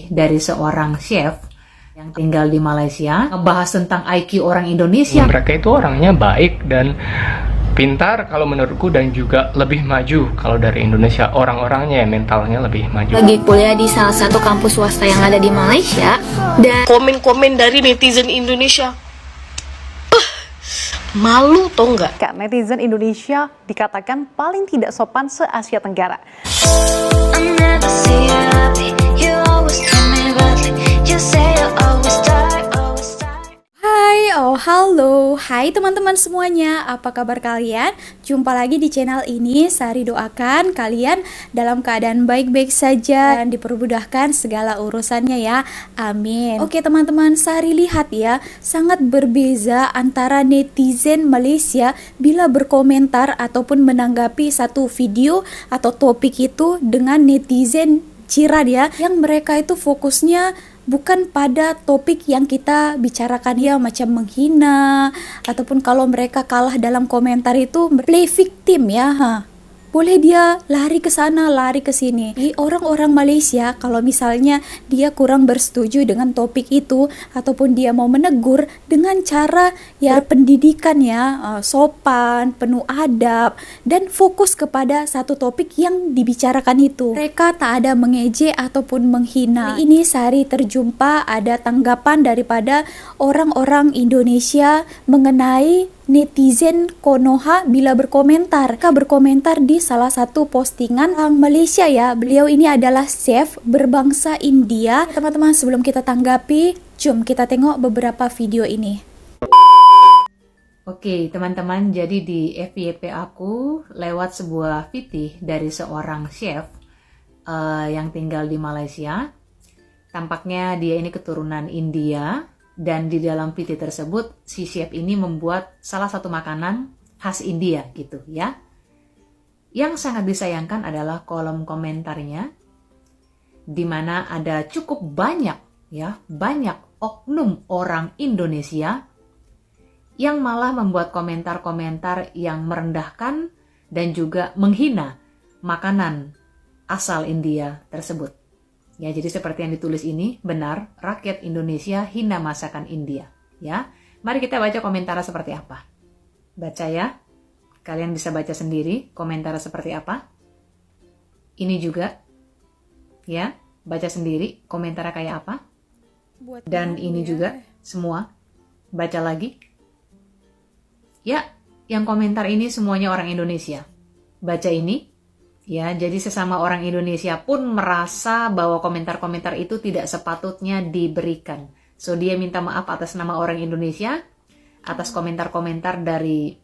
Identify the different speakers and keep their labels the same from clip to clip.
Speaker 1: dari seorang chef yang tinggal di Malaysia, ngebahas tentang IQ orang Indonesia.
Speaker 2: Mereka itu orangnya baik dan pintar kalau menurutku, dan juga lebih maju kalau dari Indonesia. Orang-orangnya mentalnya lebih maju.
Speaker 3: Lagi kuliah di salah satu kampus swasta yang ada di Malaysia, dan
Speaker 4: komen-komen dari netizen Indonesia, malu tau nggak?
Speaker 5: Netizen Indonesia dikatakan paling tidak sopan se-Asia Tenggara.
Speaker 6: Halo, hai teman-teman semuanya, apa kabar kalian? Jumpa lagi di channel ini. Sari doakan kalian dalam keadaan baik-baik saja dan dipermudahkan segala urusannya ya, amin. Oke teman-teman, Sari lihat ya, sangat berbeza antara netizen Malaysia bila berkomentar ataupun menanggapi satu video atau topik itu dengan netizen Jiran ya, yang mereka itu fokusnya bukan pada topik yang kita bicarakan ya, macam menghina ataupun kalau mereka kalah dalam komentar itu play victim ya. Boleh dia lari ke sana, lari ke sini. Orang-orang Malaysia kalau misalnya dia kurang bersetuju dengan topik itu ataupun dia mau menegur dengan cara ya pendidikan ya, sopan, penuh adab dan fokus kepada satu topik yang dibicarakan itu. Mereka tak ada mengejek ataupun menghina. Ini Sari terjumpa ada tanggapan daripada orang-orang Indonesia mengenai netizen Konoha bila berkomentar. Mereka berkomentar di salah satu postingan orang Malaysia ya. Beliau ini adalah chef berbangsa India. Teman-teman, sebelum kita tanggapi, jom kita tengok beberapa video ini.
Speaker 1: Oke teman-teman, jadi di FYP aku lewat sebuah VT dari seorang chef yang tinggal di Malaysia. Tampaknya dia ini keturunan India. Dan di dalam VT tersebut, si chef ini membuat salah satu makanan khas India gitu ya. Yang sangat disayangkan adalah kolom komentarnya, di mana ada cukup banyak oknum orang Indonesia yang malah membuat komentar-komentar yang merendahkan dan juga menghina makanan asal India tersebut. Ya, jadi seperti yang ditulis ini benar, rakyat Indonesia hina masakan India. Ya, mari kita baca komentarnya seperti apa. Baca ya, kalian bisa baca sendiri komentarnya seperti apa. Ini juga, ya, baca sendiri komentarnya kayak apa. Dan ini juga semua, baca lagi. Ya, yang komentar ini semuanya orang Indonesia. Baca ini. Ya, jadi sesama orang Indonesia pun merasa bahwa komentar-komentar itu tidak sepatutnya diberikan. So, dia minta maaf atas nama orang Indonesia, atas komentar-komentar dari,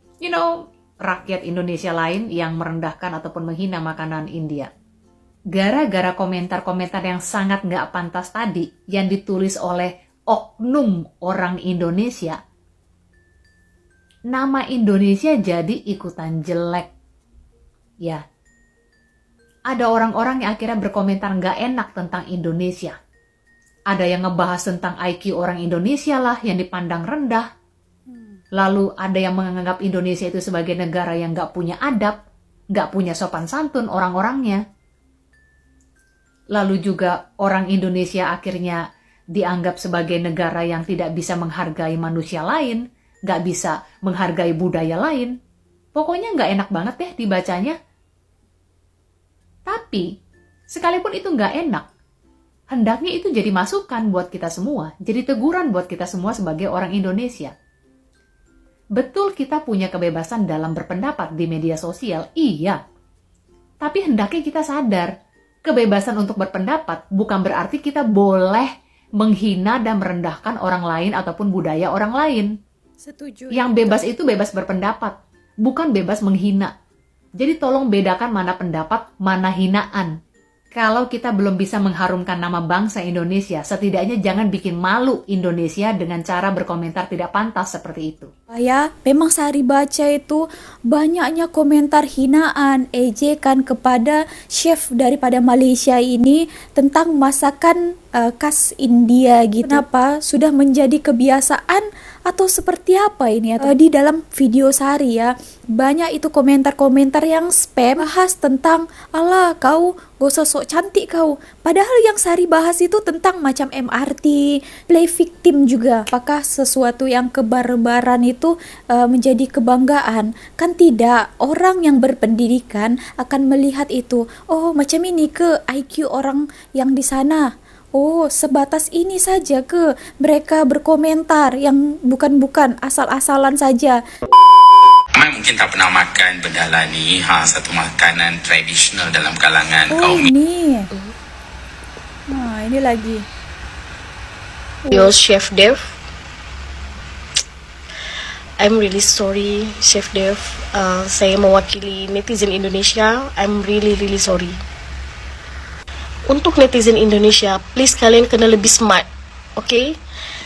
Speaker 1: rakyat Indonesia lain yang merendahkan ataupun menghina makanan India. Gara-gara komentar-komentar yang sangat nggak pantas tadi, yang ditulis oleh oknum orang Indonesia, nama Indonesia jadi ikutan jelek. Ya, ada orang-orang yang akhirnya berkomentar nggak enak tentang Indonesia. Ada yang ngebahas tentang IQ orang Indonesia lah yang dipandang rendah. Lalu ada yang menganggap Indonesia itu sebagai negara yang nggak punya adab, nggak punya sopan santun orang-orangnya. Lalu juga orang Indonesia akhirnya dianggap sebagai negara yang tidak bisa menghargai manusia lain, nggak bisa menghargai budaya lain. Pokoknya nggak enak banget deh dibacanya. Tapi, sekalipun itu nggak enak, hendaknya itu jadi masukan buat kita semua, jadi teguran buat kita semua sebagai orang Indonesia. Betul kita punya kebebasan dalam berpendapat di media sosial, iya. Tapi hendaknya kita sadar, kebebasan untuk berpendapat bukan berarti kita boleh menghina dan merendahkan orang lain ataupun budaya orang lain.
Speaker 6: Setuju.
Speaker 1: Yang bebas itu bebas berpendapat, bukan bebas menghina. Jadi tolong bedakan mana pendapat, mana hinaan. Kalau kita belum bisa mengharumkan nama bangsa Indonesia, setidaknya jangan bikin malu Indonesia dengan cara berkomentar tidak pantas seperti itu.
Speaker 6: Ya, memang Sari baca itu banyaknya komentar hinaan, ejekan kepada chef daripada Malaysia ini tentang masakan khas India gitu. Kenapa? Sudah menjadi kebiasaan atau seperti apa ini? Di dalam video Sari ya, banyak itu komentar-komentar yang spam bahas tentang ala kau gak usah sok cantik kau. Padahal yang Sari bahas itu tentang macam MRT, play victim juga. Apakah sesuatu yang kebarbaran itu menjadi kebanggaan? Kan tidak. Orang yang berpendidikan akan melihat itu. Oh, macam ini ke IQ orang yang di sana. Oh, sebatas ini saja ke mereka berkomentar yang bukan-bukan asal-asalan saja.
Speaker 7: Ramai mungkin tak pernah makan bendala ni, satu makanan tradisional dalam kalangan kaum
Speaker 6: ini. Nah, ini lagi.
Speaker 4: Yo, Chef Dev. I'm really sorry, Chef Dev. Saya mewakili netizen Indonesia. I'm really sorry. Untuk netizen Indonesia, please kalian kena lebih smart, okay?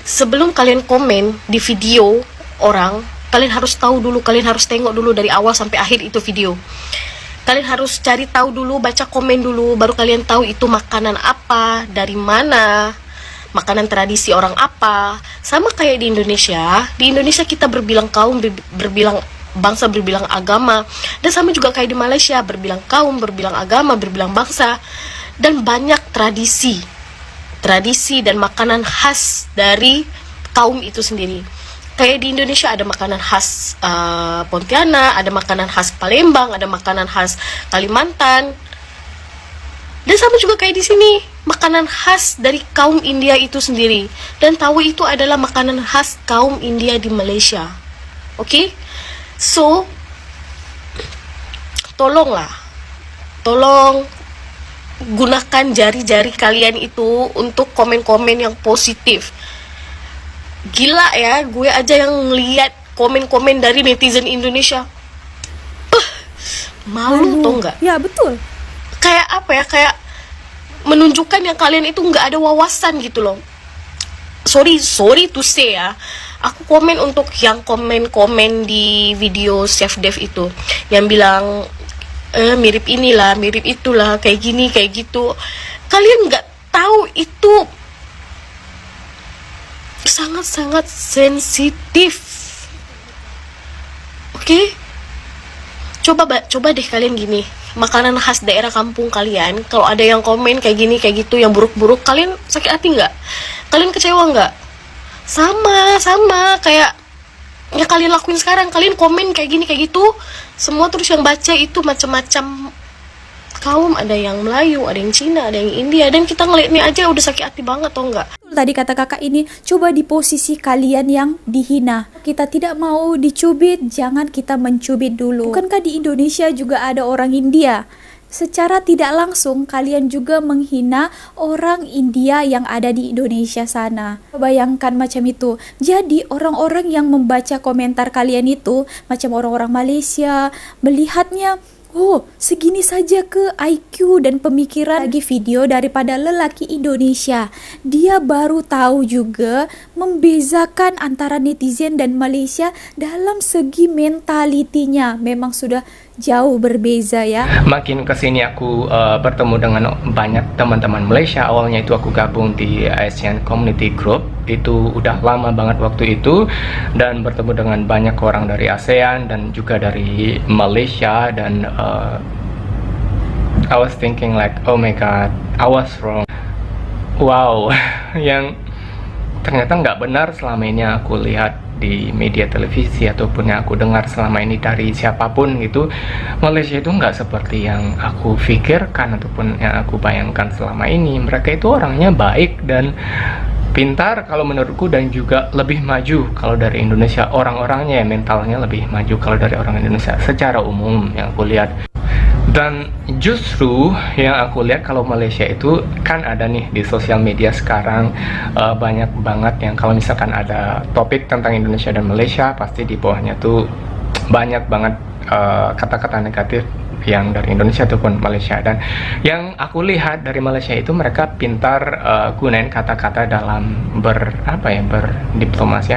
Speaker 4: Sebelum kalian komen di video orang, kalian harus tahu dulu, kalian harus tengok dulu dari awal sampai akhir itu video. Kalian harus cari tahu dulu, baca komen dulu, baru kalian tahu itu makanan apa, dari mana, makanan tradisi orang apa. Sama kayak di Indonesia kita berbilang kaum, berbilang bangsa, berbilang agama. Dan sama juga kayak di Malaysia, berbilang kaum, berbilang agama, berbilang bangsa. Dan banyak tradisi dan makanan khas dari kaum itu sendiri. Kayak di Indonesia ada makanan khas Pontianak, ada makanan khas Palembang, ada makanan khas Kalimantan. Dan sama juga kayak di sini, makanan khas dari kaum India itu sendiri. Dan tahu itu adalah makanan khas kaum India di Malaysia. Oke? So, tolong gunakan jari-jari kalian itu untuk komen-komen yang positif. Gila ya, gue aja yang lihat komen-komen dari netizen Indonesia. Malu tau nggak?
Speaker 6: Ya betul.
Speaker 4: Kayak apa ya? Kayak menunjukkan yang kalian itu nggak ada wawasan gitu loh. Sorry to say ya. Aku komen untuk yang komen-komen di video Chef Dev itu, yang bilang mirip inilah, mirip itulah, kayak gini, kayak gitu. Kalian nggak tahu itu sangat-sangat sensitif. Oke? Coba deh kalian gini, makanan khas daerah kampung kalian, kalau ada yang komen kayak gini, kayak gitu, yang buruk-buruk, kalian sakit hati nggak? Kalian kecewa nggak? Sama kayak yang kalian lakuin sekarang. Kalian komen kayak gini, kayak gitu, semua terus yang baca itu macam-macam kaum, ada yang Melayu, ada yang Cina, ada yang India, dan kita ngeliatnya aja udah sakit hati banget, tau nggak?
Speaker 6: Tadi kata kakak ini, coba di posisi kalian yang dihina. Kita tidak mau dicubit, jangan kita mencubit dulu. Bukankah di Indonesia juga ada orang India? Secara tidak langsung kalian juga menghina orang India yang ada di Indonesia sana. Bayangkan macam itu. Jadi orang-orang yang membaca komentar kalian itu, macam orang-orang Malaysia, melihatnya, oh, segini saja ke IQ dan pemikiran lagi video daripada lelaki Indonesia. Dia baru tahu juga membezakan antara netizen dan Malaysia dalam segi mentalitinya. Memang sudah jauh berbeza ya.
Speaker 2: Makin kesini aku bertemu dengan banyak teman-teman Malaysia. Awalnya itu aku gabung di ASEAN Community Group, itu udah lama banget waktu itu, dan bertemu dengan banyak orang dari ASEAN dan juga dari Malaysia. Dan I was thinking like, oh my god, I was wrong. Wow, yang ternyata nggak benar selama ini aku lihat di media televisi ataupun yang aku dengar selama ini dari siapapun gitu. Malaysia itu nggak seperti yang aku pikirkan ataupun yang aku bayangkan selama ini. Mereka itu orangnya baik dan pintar kalau menurutku, dan juga lebih maju kalau dari Indonesia. Orang-orangnya ya, mentalnya lebih maju kalau dari orang Indonesia secara umum yang aku lihat. Dan justru yang aku lihat kalau Malaysia itu kan ada nih di sosial media sekarang banyak banget yang kalau misalkan ada topik tentang Indonesia dan Malaysia, pasti di bawahnya tuh banyak banget kata-kata negatif yang dari Indonesia ataupun Malaysia. Dan yang aku lihat dari Malaysia itu mereka pintar gunain kata-kata dalam berdiplomasi,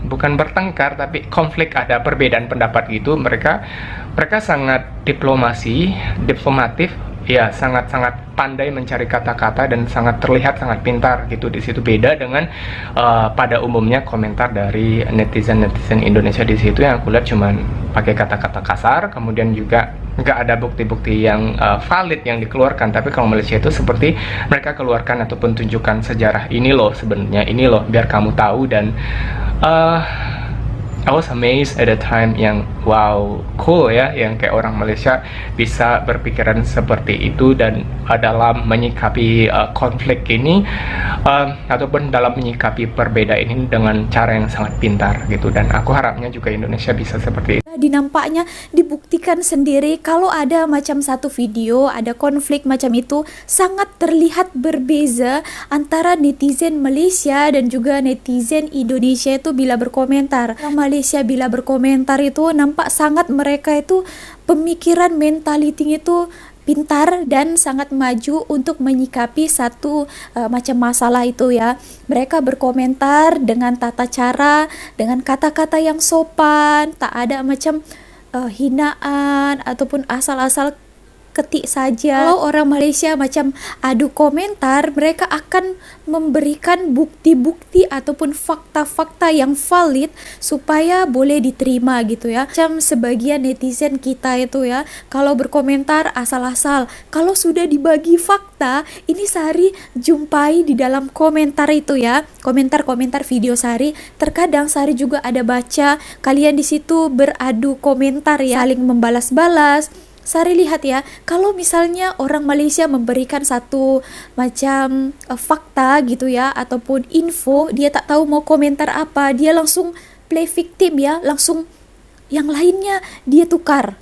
Speaker 2: bukan bertengkar, tapi konflik, ada perbedaan pendapat gitu. Mereka sangat diplomatif ya sangat-sangat pandai mencari kata-kata dan sangat terlihat sangat pintar gitu di situ. Beda dengan pada umumnya komentar dari netizen Indonesia di situ yang aku lihat cuman pakai kata-kata kasar, kemudian juga nggak ada bukti-bukti yang valid yang dikeluarkan. Tapi kalau Malaysia itu seperti mereka keluarkan ataupun tunjukkan sejarah, ini loh sebenarnya, ini loh biar kamu tahu. Dan I was amazed at the time, yang wow, cool ya, yang kayak orang Malaysia bisa berpikiran seperti itu dan dalam menyikapi konflik ini ataupun dalam menyikapi perbedaan ini dengan cara yang sangat pintar gitu. Dan aku harapnya juga Indonesia bisa seperti itu.
Speaker 6: Dinampaknya dibuktikan sendiri kalau ada macam satu video, ada konflik macam itu, sangat terlihat berbeza antara netizen Malaysia dan juga netizen Indonesia itu bila berkomentar. Yang Malaysia bila berkomentar itu nampak sangat mereka itu pemikiran mentality itu pintar dan sangat maju untuk menyikapi satu macam masalah itu ya. Mereka berkomentar dengan tata cara, dengan kata-kata yang sopan, tak ada macam hinaan ataupun asal-asal ketik saja. Kalau orang Malaysia macam adu komentar, mereka akan memberikan bukti-bukti ataupun fakta-fakta yang valid supaya boleh diterima gitu ya. Macam sebagian netizen kita itu ya, kalau berkomentar asal-asal, kalau sudah dibagi fakta, ini Sari jumpai di dalam komentar itu ya, komentar-komentar video Sari. Terkadang Sari juga ada baca kalian di situ beradu komentar ya, saling membalas-balas. Sari lihat ya, kalau misalnya orang Malaysia memberikan satu macam fakta gitu ya, ataupun info, dia tak tahu mau komentar apa, dia langsung play victim ya, langsung yang lainnya dia tukar.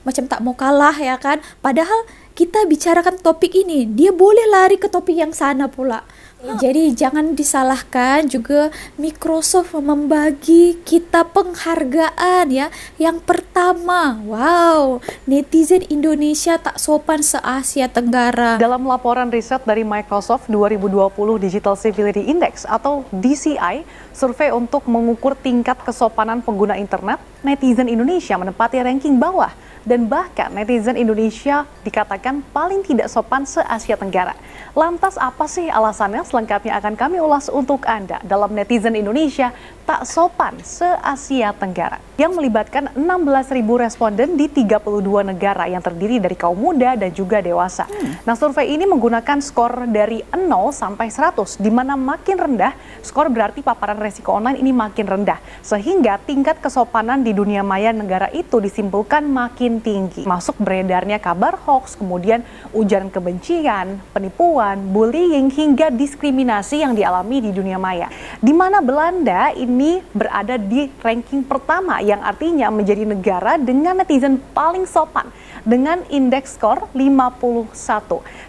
Speaker 6: Macam tak mau kalah ya kan, padahal kita bicarakan topik ini, dia boleh lari ke topik yang sana pula. Jadi jangan disalahkan juga Microsoft membagi kita penghargaan ya. Yang pertama, wow, netizen Indonesia tak sopan se-Asia Tenggara.
Speaker 5: Dalam laporan riset dari Microsoft 2020 Digital Civility Index atau DCI, survei untuk mengukur tingkat kesopanan pengguna internet, netizen Indonesia menempati ranking bawah. Dan bahkan netizen Indonesia dikatakan paling tidak sopan se-Asia Tenggara. Lantas apa sih alasannya? Selengkapnya akan kami ulas untuk Anda dalam Netizen Indonesia Tak Sopan se-Asia Tenggara, yang melibatkan 16.000 responden di 32 negara yang terdiri dari kaum muda dan juga dewasa. Nah, survei ini menggunakan skor dari 0 sampai 100, di mana makin rendah skor berarti paparan resiko online ini makin rendah, sehingga tingkat kesopanan di dunia maya negara itu disimpulkan makin tinggi. Masuk beredarnya kabar hoax, kemudian ujaran kebencian, penipuan, bullying, hingga diskriminasi yang dialami di dunia maya. Di mana Belanda ini berada di ranking pertama, yang artinya menjadi negara dengan netizen paling sopan dengan indeks skor 51.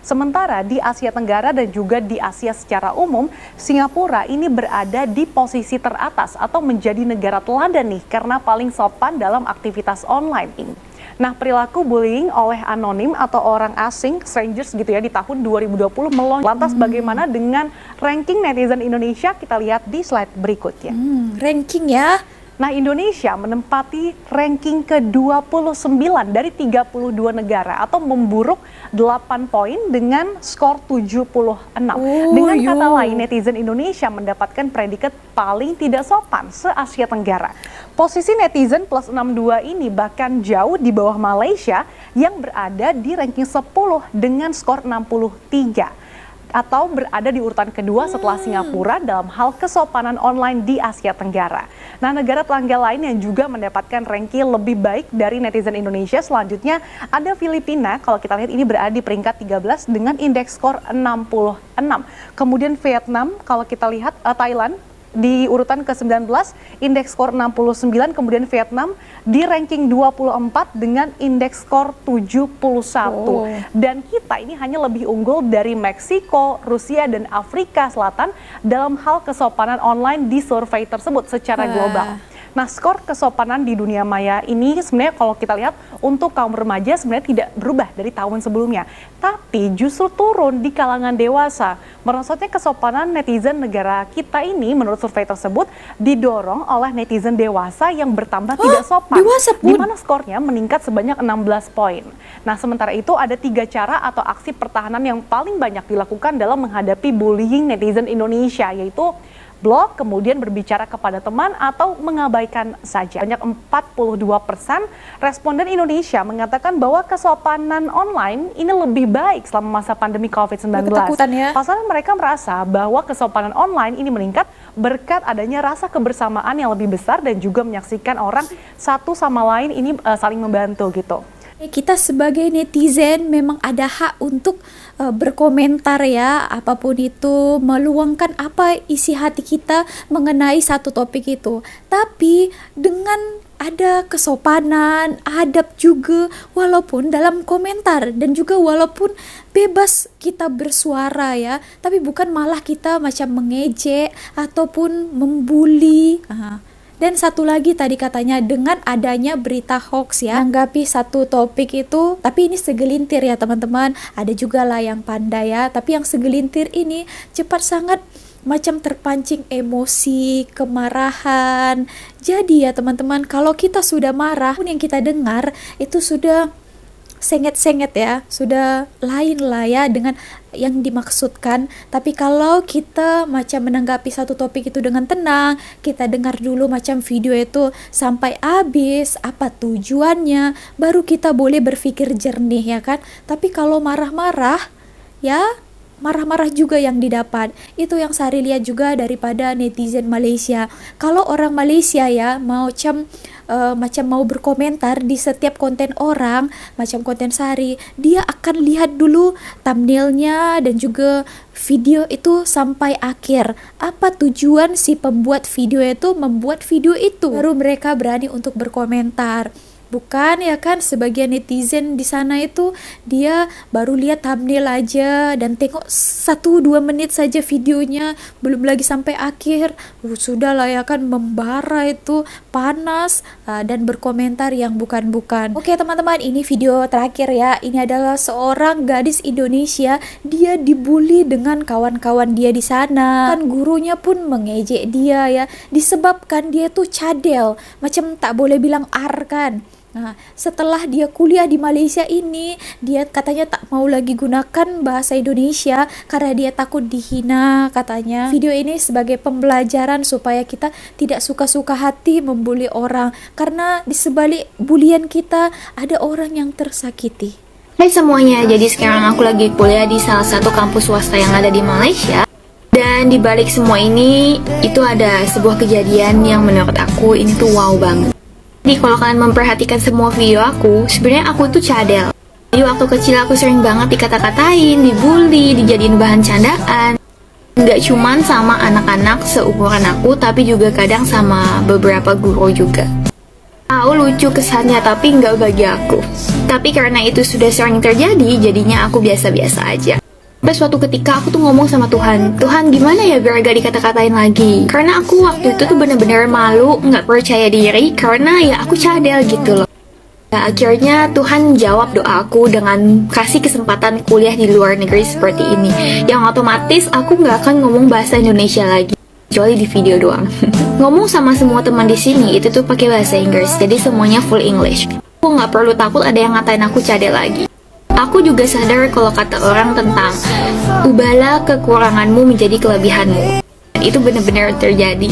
Speaker 5: Sementara di Asia Tenggara dan juga di Asia secara umum, Singapura ini berada di posisi teratas atau menjadi negara teladan nih karena paling sopan dalam aktivitas online ini. Nah, perilaku bullying oleh anonim atau orang asing, strangers gitu ya, di tahun 2020 melonjak. Lantas bagaimana dengan ranking netizen Indonesia? Kita lihat di slide berikutnya.
Speaker 6: Ranking ya.
Speaker 5: Nah, Indonesia menempati ranking ke-29 dari 32 negara atau memburuk 8 poin dengan skor 76. Dengan kata lain, netizen Indonesia mendapatkan predikat paling tidak sopan se-Asia Tenggara. Posisi netizen plus 62 ini bahkan jauh di bawah Malaysia yang berada di ranking 10 dengan skor 63. Atau berada di urutan kedua setelah Singapura dalam hal kesopanan online di Asia Tenggara. Nah, negara tetangga lain yang juga mendapatkan ranking lebih baik dari netizen Indonesia selanjutnya ada Filipina. Kalau kita lihat ini berada di peringkat 13 dengan indeks skor 66. Kemudian Vietnam, kalau kita lihat Thailand di urutan ke-19, indeks skor 69, kemudian Vietnam di ranking 24 dengan indeks skor 71. Dan kita ini hanya lebih unggul dari Meksiko, Rusia, dan Afrika Selatan dalam hal kesopanan online di survei tersebut secara global. Nah, skor kesopanan di dunia maya ini sebenarnya kalau kita lihat untuk kaum remaja sebenarnya tidak berubah dari tahun sebelumnya, tapi justru turun di kalangan dewasa. Merosotnya kesopanan netizen negara kita ini menurut survei tersebut didorong oleh netizen dewasa yang bertambah tidak sopan,
Speaker 6: dewasa
Speaker 5: di
Speaker 6: pun?
Speaker 5: mana skornya meningkat sebanyak 16 poin. Nah, sementara itu ada 3 cara atau aksi pertahanan yang paling banyak dilakukan dalam menghadapi bullying netizen Indonesia, yaitu blog, kemudian berbicara kepada teman, atau mengabaikan saja. Banyak 42% responden Indonesia mengatakan bahwa kesopanan online ini lebih baik selama masa pandemi COVID-19.
Speaker 6: Ketakutan ya.
Speaker 5: Pasalnya mereka merasa bahwa kesopanan online ini meningkat berkat adanya rasa kebersamaan yang lebih besar dan juga menyaksikan orang satu sama lain ini saling membantu gitu.
Speaker 6: Kita sebagai netizen memang ada hak untuk berkomentar ya, apapun itu, meluangkan apa isi hati kita mengenai satu topik itu. Tapi dengan ada kesopanan, adab juga, walaupun dalam komentar dan juga walaupun bebas kita bersuara ya, tapi bukan malah kita macam mengejek ataupun membuli. Dan satu lagi tadi katanya dengan adanya berita hoax ya, anggapi satu topik itu, tapi ini segelintir ya teman-teman, ada juga lah yang pandai ya, tapi yang segelintir ini cepat sangat macam terpancing emosi, kemarahan. Jadi ya teman-teman, kalau kita sudah marah, pun yang kita dengar itu sudah senget-senget ya, sudah lain lah ya dengan yang dimaksudkan. Tapi kalau kita macam menanggapi satu topik itu dengan tenang, kita dengar dulu macam video itu sampai habis, apa tujuannya, baru kita boleh berpikir jernih ya kan. Tapi kalau marah-marah ya, marah-marah juga yang didapat. Itu yang Sari lihat juga daripada netizen Malaysia. Kalau orang Malaysia ya macam mau berkomentar di setiap konten orang, macam konten Sari, dia akan lihat dulu thumbnailnya dan juga video itu sampai akhir. Apa tujuan si pembuat video itu membuat video itu, baru mereka berani untuk berkomentar. Bukan ya kan, sebagian netizen di sana itu dia baru lihat thumbnail aja dan tengok 1-2 menit saja videonya, belum lagi sampai akhir, sudah lah ya kan membara itu, panas dan berkomentar yang bukan-bukan. Oke teman-teman, ini video terakhir ya. Ini adalah seorang gadis Indonesia, dia dibully dengan kawan-kawan dia di sana. Kan gurunya pun mengejek dia ya, disebabkan dia tuh cadel, macam tak boleh bilang ar kan. Nah, setelah dia kuliah di Malaysia ini, dia katanya tak mau lagi gunakan bahasa Indonesia karena dia takut dihina katanya. Video ini sebagai pembelajaran supaya kita tidak suka-suka hati membuli orang, karena di sebalik bulian kita ada orang yang tersakiti.
Speaker 3: Hai semuanya, jadi sekarang aku lagi kuliah di salah satu kampus swasta yang ada di Malaysia. Dan di balik semua ini, itu ada sebuah kejadian yang menurut aku ini tuh wow banget. Jadi kalau kalian memperhatikan semua video aku, sebenarnya aku tuh cadel. Jadi waktu kecil aku sering banget dikata-katain, dibully, dijadiin bahan candaan. Nggak cuman sama anak-anak seumuran aku, tapi juga kadang sama beberapa guru juga. Tahu lucu kesannya, tapi nggak bagi aku. Tapi karena itu sudah sering terjadi, jadinya aku biasa-biasa aja. Sampai suatu ketika aku tuh ngomong sama Tuhan, Tuhan gimana ya biar gak dikata-katain lagi. Karena aku waktu itu tuh bener-bener malu, gak percaya diri, karena ya aku cadel gitu loh. Nah, akhirnya Tuhan jawab doaku dengan kasih kesempatan kuliah di luar negeri seperti ini. Yang otomatis aku gak akan ngomong bahasa Indonesia lagi, kecuali di video doang. Ngomong sama semua teman di sini itu tuh pakai bahasa Inggris, jadi semuanya full English. Aku gak perlu takut ada yang ngatain aku cadel lagi. Aku juga sadar kalau kata orang tentang ubahlah kekuranganmu menjadi kelebihanmu. Itu benar-benar terjadi.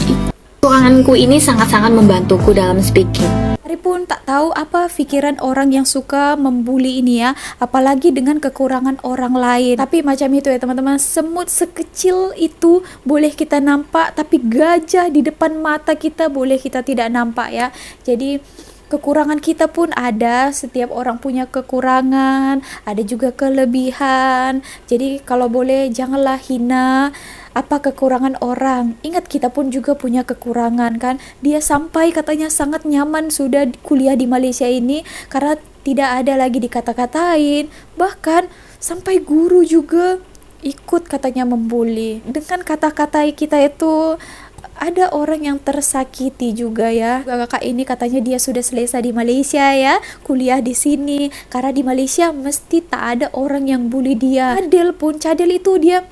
Speaker 3: Kekuranganku ini sangat-sangat membantuku dalam speaking.
Speaker 6: Sari pun tak tahu apa pikiran orang yang suka membuli ini ya, apalagi dengan kekurangan orang lain. Tapi macam itu ya teman-teman, semut sekecil itu boleh kita nampak, tapi gajah di depan mata kita boleh kita tidak nampak ya. Jadi kekurangan kita pun ada, setiap orang punya kekurangan, ada juga kelebihan. Jadi kalau boleh janganlah hina apa kekurangan orang. Ingat kita pun juga punya kekurangan kan. Dia sampai katanya sangat nyaman sudah kuliah di Malaysia ini karena tidak ada lagi dikata-katain. Bahkan sampai guru juga ikut katanya membuli. Dengan kata-kata kita itu ada orang yang tersakiti juga ya. Kakak ini katanya dia sudah selesai di Malaysia ya, kuliah di sini. Karena di Malaysia mesti tak ada orang yang bully dia. Cadel itu dia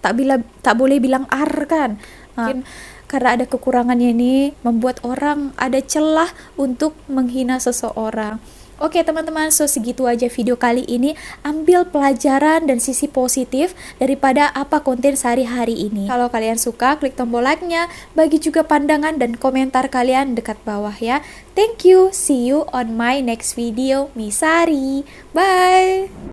Speaker 6: tak boleh bilang kan. Mungkin karena ada kekurangannya ini membuat orang ada celah untuk menghina seseorang. Oke teman-teman, so segitu aja video kali ini. Ambil pelajaran dan sisi positif daripada apa konten sehari-hari ini. Kalau kalian suka, klik tombol like-nya, bagi juga pandangan dan komentar kalian dekat bawah ya. Thank you, see you on my next video. Misari, bye!